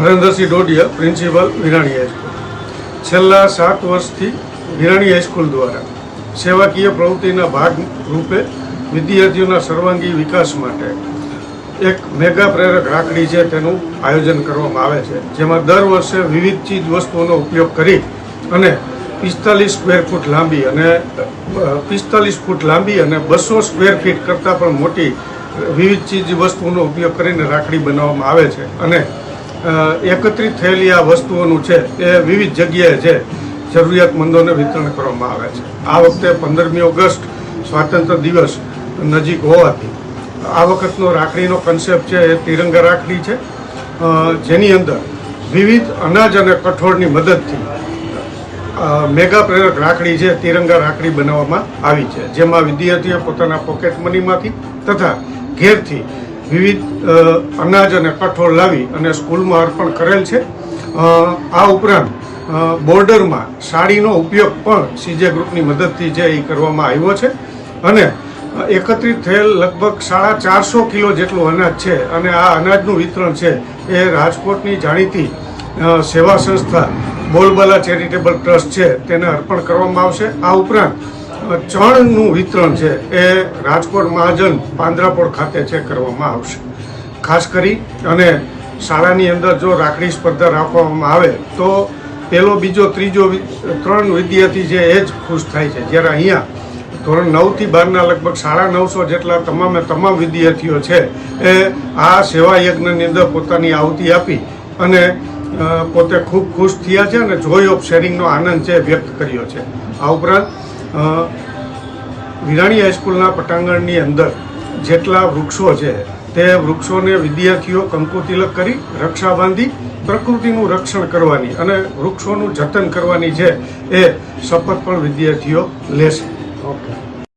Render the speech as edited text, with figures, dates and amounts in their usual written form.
Harendrasinh Dodiya, principal, Virani high school. છેલ્લા 7 વર્ષથી Virani high school દ્વારા સેવાકીય પ્રવૃત્તિના ભાગ રૂપે વિદ્યાર્થીઓના સર્વાંગી વિકાસ માટે એક મેગા પ્રેરક રાખડી છે તેનું આયોજન કરવામાં આવે છે, જેમાં દર વર્ષે વિવિધ ચીજ વસ્તુઓનો ઉપયોગ કરી અને 45 સ્ક્વેર ફૂટ લાંબી અને 45 ફૂટ લાંબી અને 200 સ્ક્વેર ફીટ કરતાં પણ મોટી વિવિધ ચીજ વસ્તુઓનો ઉપયોગ કરીને રાખડી બનાવવામાં આવે છે. અને એકત્રિત થયેલી આ વસ્તુઓનું છે એ વિવિધ જગ્યાએ છે જરૂરિયાતમંદોને વિતરણ કરવામાં આવે છે. આ વખતે 15મી ઓગસ્ટ સ્વાતંત્ર્ય દિવસ નજીક હોવાથી આ વખતનો રાખડીનો કન્સેપ્ટ છે એ તિરંગા રાખડી છે, જેની અંદર વિવિધ અનાજ અને કઠોળની મદદથી મેગા પ્રેરક રાખડી છે તિરંગા રાખડી બનાવવામાં આવી છે, જેમાં વિદ્યાર્થીઓ પોતાના પોકેટ મનીમાંથી તથા ઘેરથી વિવિધ અનાજ અને કઠોળ લાવી અને સ્કૂલમાં અર્પણ કરેલ છે. આ ઉપરાંત બોર્ડરમાં સાડીનો ઉપયોગ પણ સીજે ગ્રુપની મદદથી છે એ કરવામાં આવ્યો છે અને એકત્રિત થયેલ લગભગ 450 કિલો જેટલું અનાજ છે અને આ અનાજનું વિતરણ છે એ રાજકોટની જાણીતી સેવા સંસ્થા બોલબાલા ચેરિટેબલ ટ્રસ્ટ છે તેને અર્પણ કરવામાં આવશે. આ ઉપરાંત ચણનું વિતરણ છે એ રાજકોટ મહાજન પાંદરાપોળ ખાતે છે કરવામાં આવશે. ખાસ કરી અને શાળાની અંદર જો રાખડી સ્પર્ધા રાખવામાં આવે તો પહેલો, બીજો, ત્રીજો 3 વિદ્યાર્થી છે એ જ ખુશ થાય છે, જ્યારે અહીંયા ધોરણ 9 થી 12ના લગભગ 950 જેટલા તમામ વિદ્યાર્થીઓ છે એ આ સેવા યજ્ઞની અંદર પોતાની આહુતિ આપી અને પોતે ખૂબ ખુશ થયા છે અને જોય ઓફ શેરિંગનો આનંદ છે વ્યક્ત કર્યો છે. આ ઉપરાંત વિરાણી હાઈસ્કૂલના પટાંગણની અંદર જેટલા વૃક્ષો છે તે વૃક્ષોને વિદ્યાર્થીઓ કંકુ તિલક કરી રક્ષા બાંધી પ્રકૃતિનું રક્ષણ કરવાની અને વૃક્ષોનું જતન કરવાની છે એ શપથ પણ વિદ્યાર્થીઓ લેશે. ઓકે.